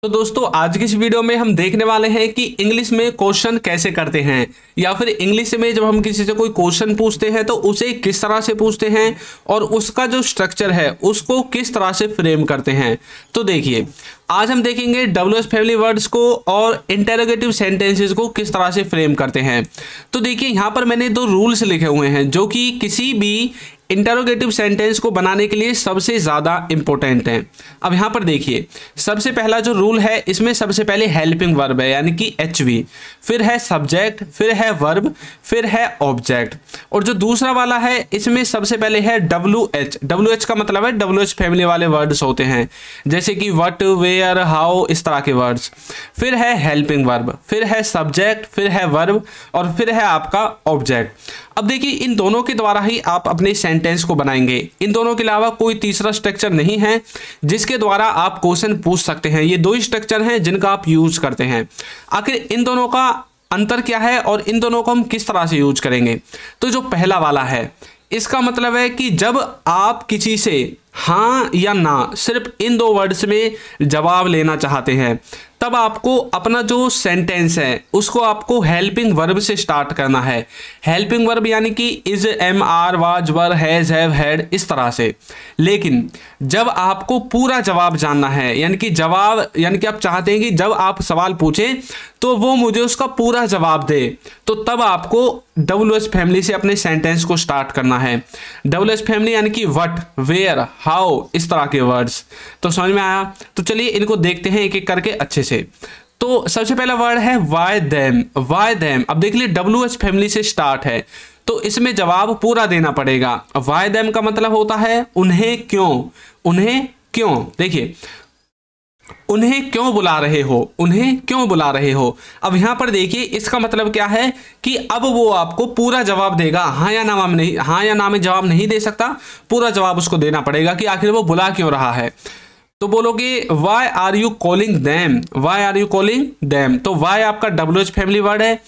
तो दोस्तों आज की इस वीडियो में हम देखने वाले हैं कि इंग्लिश में क्वेश्चन कैसे करते हैं या फिर इंग्लिश में जब हम किसी से कोई क्वेश्चन पूछते हैं तो उसे किस तरह से पूछते हैं और उसका जो स्ट्रक्चर है उसको किस तरह से फ्रेम करते हैं। तो देखिए आज हम देखेंगे WH फैमिली वर्ड्स को और इंटेरोगेटिव सेंटेंसेस को किस तरह से फ्रेम करते हैं। तो देखिए यहाँ पर मैंने दो रूल्स लिखे हुए हैं जो कि किसी भी इंटरोगेटिव सेंटेंस को बनाने के लिए सबसे ज़्यादा इंपॉर्टेंट है। अब यहाँ पर देखिए सबसे पहला जो रूल है इसमें सबसे पहले हेल्पिंग वर्ब है यानी कि HV, फिर है सब्जेक्ट, फिर है वर्ब, फिर है ऑब्जेक्ट। और जो दूसरा वाला है इसमें सबसे पहले है WH। WH का मतलब है WH फैमिली वाले वर्ड्स होते हैं जैसे कि व्हाट, वेयर, हाउ, इस तरह के वर्ड्स। फिर है हेल्पिंग वर्ब, फिर है सब्जेक्ट, फिर है वर्ब और फिर है आपका ऑब्जेक्ट। अब देखिए इन दोनों के द्वारा ही आप अपने सेंटेंस को बनाएंगे। इन दोनों के अलावा कोई तीसरा स्ट्रक्चर नहीं है जिसके द्वारा आप क्वेश्चन पूछ सकते हैं। ये दो ही स्ट्रक्चर हैं जिनका आप यूज करते हैं। आखिर इन दोनों का अंतर क्या है और इन दोनों को हम किस तरह से यूज करेंगे। तो जो पहला वाला है इसका मतलब है कि जब आप किसी से हाँ या ना सिर्फ इन दो वर्ड्स में जवाब लेना चाहते हैं तब आपको अपना जो सेंटेंस है उसको आपको हेल्पिंग वर्ब से स्टार्ट करना है। हेल्पिंग वर्ब यानी कि is, am, are, was, were, has, have, had, इस तरह से। लेकिन जब आपको पूरा जवाब जानना है यानी कि आप चाहते हैं कि जब आप सवाल पूछें तो वो मुझे उसका पूरा जवाब दे, तो तब आपको WH फैमिली से अपने सेंटेंस को स्टार्ट करना है। WH फैमिली यानी कि व्हाट, वेयर, हाउ, इस तरह के वर्ड्स। तो समझ में आया? तो चलिए इनको देखते हैं एक एक करके अच्छे से। तो सबसे पहला वर्ड है वाई देम। वाई देम, अब देख लिए WH फैमिली से स्टार्ट है तो इसमें जवाब पूरा देना पड़ेगा। वाई देम का मतलब होता है उन्हें क्यों। उन्हें क्यों, देखिए उन्हें क्यों बुला रहे हो, उन्हें क्यों बुला रहे हो। अब यहां पर देखिए इसका मतलब क्या है कि अब वो आपको पूरा जवाब देगा। हाँ या ना में जवाब नहीं दे सकता, पूरा जवाब उसको देना पड़ेगा कि आखिर वो बुला क्यों रहा है। तो बोलोगे why are you calling them, why are you calling them. तो वाई आपका WH फैमिली वर्ड है,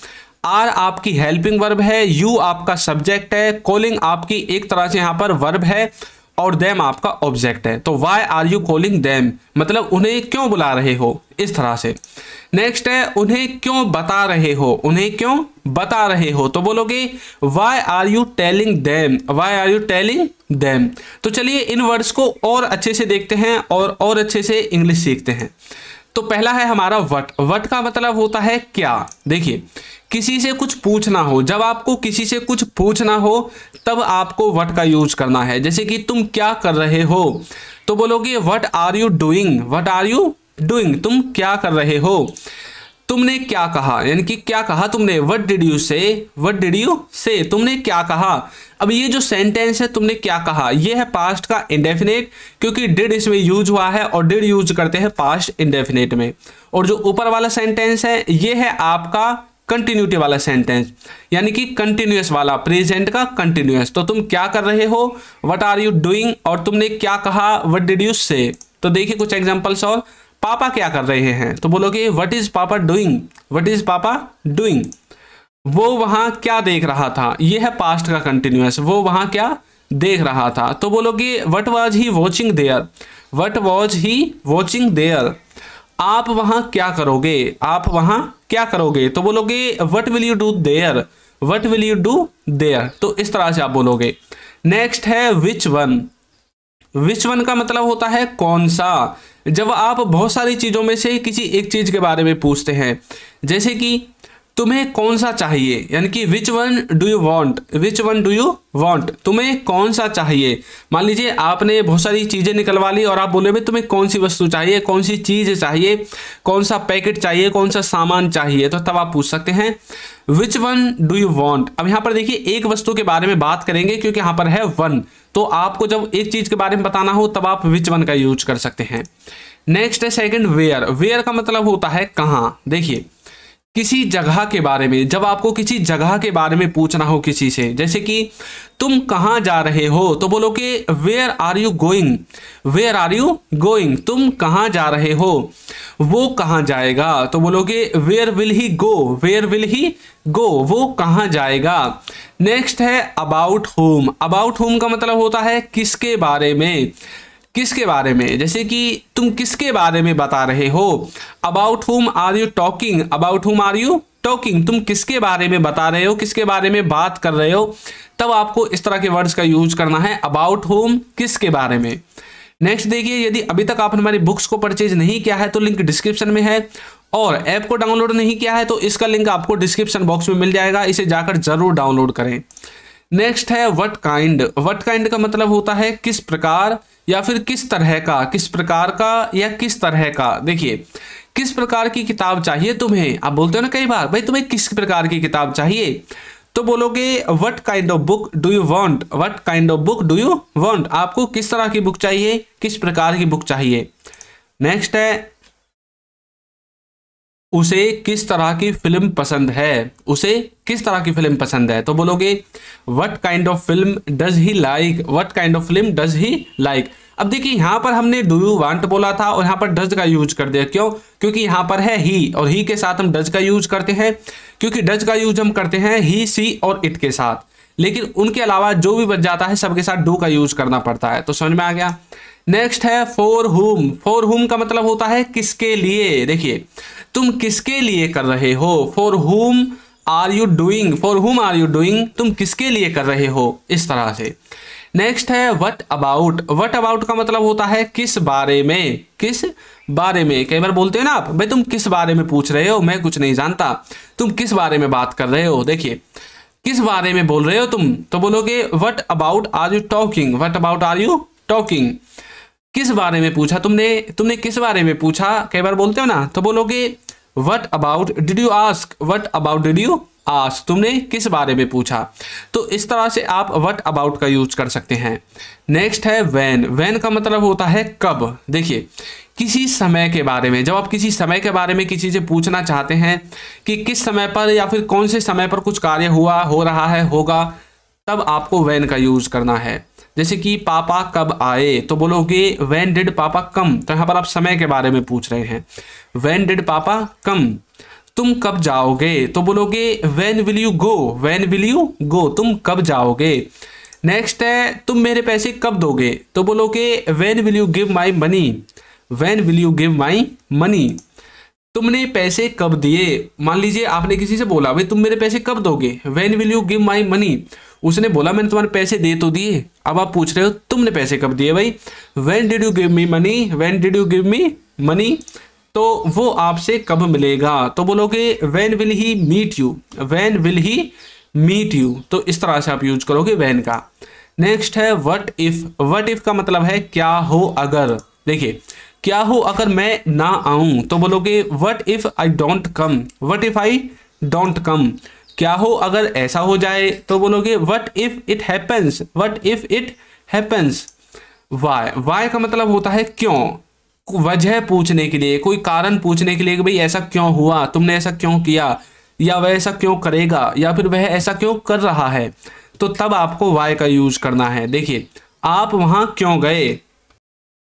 आर आपकी हेल्पिंग वर्ब है, यू आपका सब्जेक्ट है, कॉलिंग आपकी एक तरह से यहां पर वर्ब है और देम आपका ऑब्जेक्ट है। तो why are you calling them मतलब उन्हें क्यों बुला रहे हो, इस तरह से। नेक्स्ट है उन्हें क्यों बता रहे हो, उन्हें क्यों बता रहे हो। तो बोलोगे why are you telling them, why are you telling them. तो चलिए इन वर्ड्स को और अच्छे से देखते हैं और अच्छे से इंग्लिश सीखते हैं। तो पहला है हमारा व्हाट। व्हाट का मतलब होता है क्या। देखिए किसी से कुछ पूछना हो, जब आपको किसी से कुछ पूछना हो तब आपको व्हाट का यूज करना है। जैसे कि तुम क्या कर रहे हो तो बोलोगे what are you doing, what are you doing, तुम क्या कर रहे हो। तुमने क्या कहा यानी कि क्या कहा तुमने, व्हाट डिड यू से, व्हाट डिड यू से, तुमने क्या कहा। अब ये जो सेंटेंस है तुमने क्या कहा, ये है पास्ट का इंडेफिनेट क्योंकि डिड इसमें यूज हुआ है और डिड यूज करते हैं पास्ट इंडेफिनेट में। और जो ऊपर वाला सेंटेंस है ये है आपका कंटिन्यूटी वाला सेंटेंस यानी कि कंटिन्यूअस वाला, प्रेजेंट का कंटिन्यूअस। तो तुम क्या कर रहे हो, व्हाट आर यू डूइंग, और तुमने क्या कहा, व्हाट डिड यू से। तो देखिए कुछ एग्जांपल्स और, पापा क्या कर रहे हैं तो बोलोगे व्हाट इज पापा डूइंग, व्हाट इज पापा डूइंग। वो वहां क्या देख रहा था, ये है पास्ट का कंटिन्यूअस, वो वहां क्या देख रहा था। तो बोलोगे what was he watching there, what was he watching there. आप वहां क्या करोगे, आप वहां क्या करोगे। तो बोलोगे what will you do their, what will you do their. तो इस तरह से आप बोलोगे। नेक्स्ट है विच वन। विच वन का मतलब होता है कौन सा। जब आप बहुत सारी चीजों में से किसी एक चीज के बारे में पूछते हैं, जैसे कि तुम्हें कौन सा चाहिए यानी कि which one do you want, which one do you want, तुम्हें कौन सा चाहिए। मान लीजिए आपने बहुत सारी चीजें निकलवा ली और आप बोले भाई तुम्हें कौन सी वस्तु चाहिए, कौन सी चीज चाहिए, कौन सा पैकेट चाहिए, कौन सा सामान चाहिए। तो तब आप पूछ सकते हैं which one do you want. अब यहाँ पर देखिए एक वस्तु के बारे में बात करेंगे क्योंकि यहाँ पर है वन, तो आपको जब एक चीज के बारे में बताना हो तब आप विच वन का यूज कर सकते हैं। नेक्स्ट है सेकंड वेयर। वेयर का मतलब होता है कहाँ। देखिए किसी जगह के बारे में, जब आपको किसी जगह के बारे में पूछना हो किसी से, जैसे कि तुम कहाँ जा रहे हो तो बोलोगे where are you going, where are you going, तुम कहाँ जा रहे हो। वो कहाँ जाएगा तो बोलोगे where will he go, where will he go, वो कहाँ जाएगा। नेक्स्ट है अबाउट होम। अबाउट होम का मतलब होता है किसके बारे में, किसके बारे में, जैसे कि तुम किसके बारे में बता रहे हो। About whom are you talking, about whom are you talking, तुम किसके बारे में बता रहे हो, किसके बारे में बात कर रहे हो, तब आपको इस तरह के वर्ड्स का यूज करना है, अबाउट हुम, किसके बारे में। नेक्स्ट देखिए, यदि अभी तक आपने हमारी बुक्स को परचेज नहीं किया है तो लिंक डिस्क्रिप्शन में है, और ऐप को डाउनलोड नहीं किया है तो इसका लिंक आपको डिस्क्रिप्शन बॉक्स में मिल जाएगा, इसे जाकर जरूर डाउनलोड करें। नेक्स्ट है व्हाट काइंड। व्हाट काइंड का मतलब होता है किस प्रकार या फिर किस तरह का, किस प्रकार का या किस तरह का। देखिए, किस प्रकार की किताब चाहिए तुम्हें, आप बोलते हो ना कई बार, भाई तुम्हें किस प्रकार की किताब चाहिए, तो बोलोगे what kind of book do you want, what kind of book do you want, आपको किस तरह की बुक चाहिए, किस प्रकार की बुक चाहिए। नेक्स्ट है उसे किस तरह की फिल्म पसंद है, उसे किस तरह की फिल्म पसंद है, तो बोलोगे what kind of film does he like, what kind of film does he like. अब देखिए यहाँ पर हमने डू यू वांट बोला था और यहाँ पर डज का यूज कर दिया, क्यों, क्योंकि यहाँ पर है ही और ही के साथ हम डज का यूज करते हैं, क्योंकि डज का यूज हम करते हैं ही, सी और इट के साथ, लेकिन उनके अलावा जो भी बच जाता है सबके साथ डू का यूज करना पड़ता है। तो समझ में आ गया। नेक्स्ट है फॉर हुम। फॉर हुम का मतलब होता है किसके लिए। देखिए, तुम किसके लिए कर रहे हो, for whom are you doing, for whom are you doing, तुम किसके लिए कर रहे हो, इस तरह से। नेक्स्ट है व्हाट अबाउट। व्हाट अबाउट का मतलब होता है किस बारे में, किस बारे में। कई बार बोलते हैं ना आप, भाई तुम किस बारे में पूछ रहे हो, मैं कुछ नहीं जानता, तुम किस बारे में बात कर रहे हो। देखिए, किस बारे में बोल रहे हो तुम, तो बोलोगे what about are you talking, what about are you talking, किस बारे में पूछा तुमने, तुमने किस बारे में पूछा, कई बार बोलते हो ना, तो बोलोगे what about did you ask, what about did you ask, तुमने किस बारे में पूछा। तो इस तरह से आप व्हाट अबाउट का यूज कर सकते हैं। नेक्स्ट है व्हेन। व्हेन का मतलब होता है कब। देखिए, किसी समय के बारे में, जब आप किसी समय के बारे में किसी से पूछना चाहते हैं कि किस समय पर या फिर कौन से समय पर कुछ कार्य हुआ, हो रहा है, होगा, तब आपको व्हेन का यूज करना है। जैसे कि पापा कब आए, तो बोलोगे व्हेन डिड पापा कम, तो यहाँ पर आप समय के बारे में पूछ रहे हैं, व्हेन डिड पापा कम। तुम कब जाओगे, तो बोलोगे when will you go, when will you go, तुम कब जाओगे। नेक्स्ट है तुम मेरे पैसे कब दोगे, तो बोलोगे when will you give my money, when will you give my money, तुमने पैसे कब दिए। मान लीजिए आपने किसी से बोला भाई तुम मेरे पैसे कब दोगे, when will you give my money, उसने बोला मैंने तुम्हारे पैसे दे तो दिए, अब आप पूछ रहे हो तुमने पैसे कब दिए भाई, when did you give me money, when did you give me money, तो वो आपसे कब मिलेगा, तो बोलोगे when will he meet you, when will he meet you. तो इस तरह से आप यूज करोगे व्हेन का। नेक्स्ट है व्हाट इफ। व्हाट इफ का मतलब है क्या हो अगर। देखिए, क्या हो अगर मैं ना आऊं, तो बोलोगे what if I don't come, what if I don't come, क्या हो अगर ऐसा हो जाए, तो बोलोगे what if it happens, what if it happens. Why. Why का मतलब होता है क्यों, वजह पूछने के लिए, कोई कारण पूछने के लिए कि भाई ऐसा क्यों हुआ, तुमने ऐसा क्यों किया, या वह ऐसा क्यों करेगा, या फिर वह ऐसा क्यों कर रहा है, तो तब आपको वाई का यूज करना है। देखिए, आप वहां क्यों गए,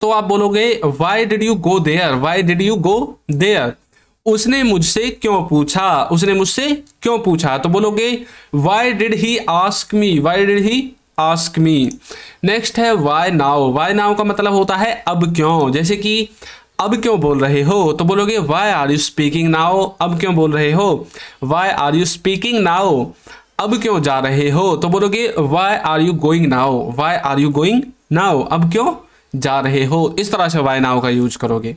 तो आप बोलोगे why did you go there, why did you go there. उसने मुझसे क्यों पूछा, उसने मुझसे क्यों पूछा, तो बोलोगे why did he ask me, why did he ask me. Next है वाई नाउ। वाई नाउ का मतलब होता है अब क्यों। जैसे कि अब क्यों बोल रहे हो, तो बोलोगे why are you speaking now, अब क्यों बोल रहे हो, why are you speaking now. अब क्यों जा रहे हो, तो बोलोगे why are you going now, why are you going now, अब क्यों जा रहे हो। इस तरह से वाई नाउ का यूज करोगे।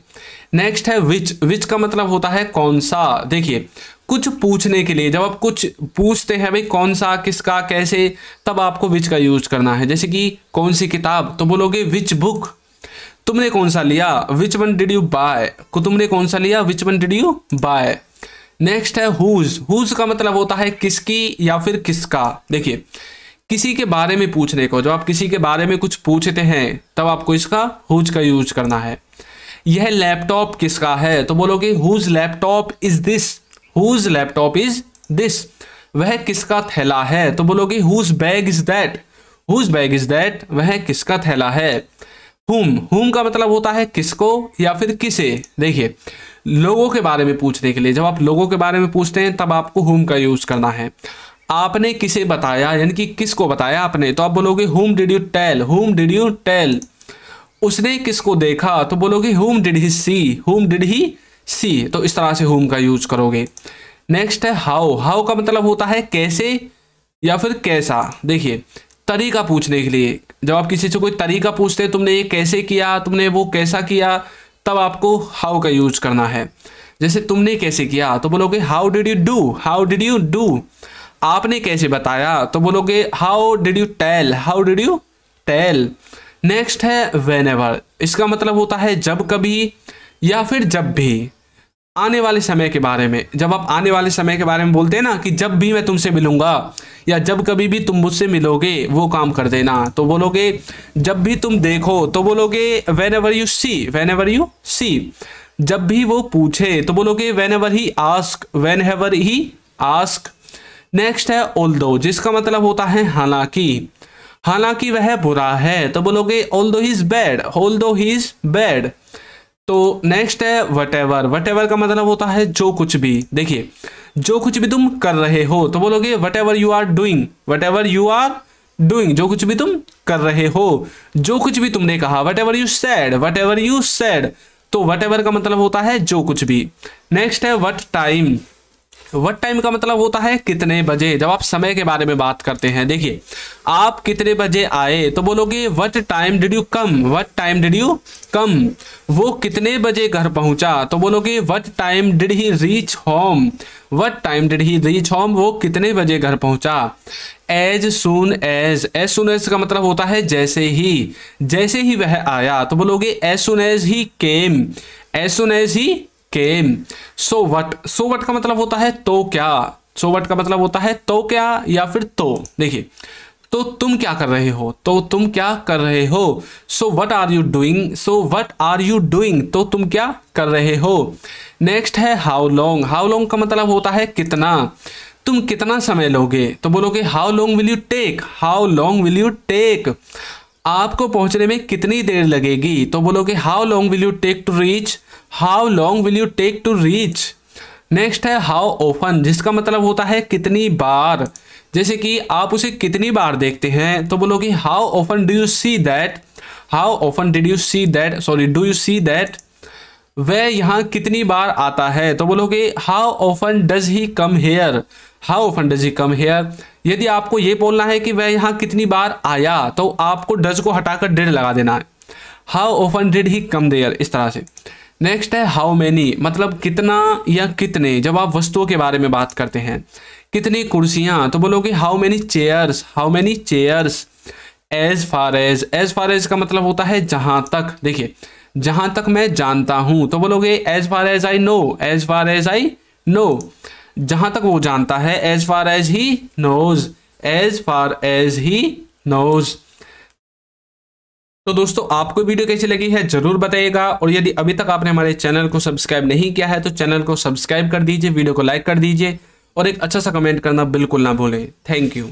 नेक्स्ट है विच। विच का मतलब होता है कौन सा। देखिए, कुछ पूछने के लिए, जब आप कुछ पूछते हैं भाई कौन सा, किसका, कैसे, तब आपको विच का यूज करना है। जैसे कि कौन सी किताब, तो बोलोगे विच बुक। तुमने कौन सा लिया, which one did you buy, तुमने कौन सा लिया, which one did you buy. Next है हुज। हुज का मतलब होता है किसकी या फिर किसका। देखिए, किसी के बारे में पूछने को, जब आप किसी के बारे में कुछ पूछते हैं तब आपको इसका हुज का यूज करना है। यह लैपटॉप किसका है, तो बोलोगे whose laptop is this, whose laptop is this. वह किसका थैला है, तो बोलोगे whose bag is that, whose bag is that, वह किसका थैला है। हुम का मतलब होता है किसको या फिर किसे। देखिए, लोगों के बारे में पूछने के लिए, जब आप लोगों के बारे में पूछते हैं तब आपको हुम का यूज करना है। आपने किसे बताया, यानी कि किसको बताया आपने, तो आप बोलोगे whom did you tell, whom did you tell. उसने किसको देखा, तो बोलोगे whom did he see, whom did he see, तो इस तरह से whom का यूज करोगे। नेक्स्ट है हाउ। हाउ का मतलब होता है कैसे या फिर कैसा। देखिए तरीका पूछने के लिए, जब आप किसी से कोई तरीका पूछते हैं, तुमने ये कैसे किया, तुमने वो कैसा किया, तब आपको हाउ का यूज करना है। जैसे तुमने कैसे किया तो बोलोगे how did you do, how did you do. आपने कैसे बताया तो बोलोगे how did you tell, how did you tell. Next है व्हेनेवर। इसका मतलब होता है जब कभी या फिर जब भी, आने वाले समय के बारे में। जब आप आने वाले समय के बारे में बोलते हैं ना कि जब भी मैं तुमसे मिलूंगा या जब कभी भी तुम मुझसे मिलोगे वो काम कर देना, तो बोलोगे जब भी तुम देखो तो बोलोगे whenever you see, whenever you see। जब भी वो पूछे तो बोलोगे whenever he ask, whenever he ask। Next है although, जिसका मतलब होता है हालांकि। हालांकि वह बुरा है तो बोलोगे although he is bad, although he is bad। तो नेक्स्ट है वटेवर। वटेवर का मतलब होता है जो कुछ भी। देखिए जो कुछ भी तुम कर रहे हो तो बोलोगे whatever you are doing, whatever you are doing, जो कुछ भी तुम कर रहे हो। जो कुछ भी तुमने कहा, whatever you said, whatever you said, तो वटेवर का मतलब होता है जो कुछ भी। नेक्स्ट है व्हाट टाइम। व्हाट टाइम का मतलब होता है कितने बजे, जब आप समय के बारे में बात करते हैं। देखिए आप कितने बजे आए तो बोलोगे what time did you come, what time did you come. वो कितने बजे घर पहुंचा तो बोलोगे what time did he reach home, what time did he reach home, वो कितने बजे घर पहुंचा। As soon as. As soon as का मतलब होता है जैसे ही, जैसे ही वह आया तो बोलोगे as soon as he came, as soon as he came. So what. So what का मतलब होता है तो क्या। सो वट का मतलब होता है तो क्या या फिर तो। देखिए तो तुम क्या कर रहे हो, तो तुम क्या कर रहे हो। So what are you doing, so what are you doing, तो तुम क्या कर रहे हो। नेक्स्ट है हाउ लॉन्ग। हाउ लॉन्ग का मतलब होता है कितना, तुम कितना समय लोगे तो बोलोगे how long will you take, how long will you take. आपको पहुंचने में कितनी देर लगेगी तो बोलोगे how long will you take to reach, how long will you take to reach. Next है हाउ ऑफन, जिसका मतलब होता है कितनी बार। जैसे कि आप उसे कितनी बार देखते हैं तो बोलोगे how often do you see that, how often did you see that, sorry do you see that. वह यहाँ कितनी बार आता है तो बोलोगे how often does he come here, how often does he come here. यदि आपको ये बोलना है कि वह यहाँ कितनी बार आया तो आपको डज को हटाकर डिड लगा देना है, how often did he come there, इस तरह से। नेक्स्ट है हाउ मैनी, मतलब कितना या कितने। जब आप वस्तुओं के बारे में बात करते हैं, कितनी कुर्सियां तो बोलोगे how many chairs, how many chairs. As far as. As far as का मतलब होता है जहां तक। देखिए जहां तक मैं जानता हूं तो बोलोगे as far as I know, as far as I know. जहां तक वो जानता है as far as he knows, as far as he knows. तो दोस्तों आपको वीडियो कैसी लगी है जरूर बताइएगा, और यदि अभी तक आपने हमारे चैनल को सब्सक्राइब नहीं किया है तो चैनल को सब्सक्राइब कर दीजिए, वीडियो को लाइक कर दीजिए और एक अच्छा सा कमेंट करना बिल्कुल ना भूलें। Thank you.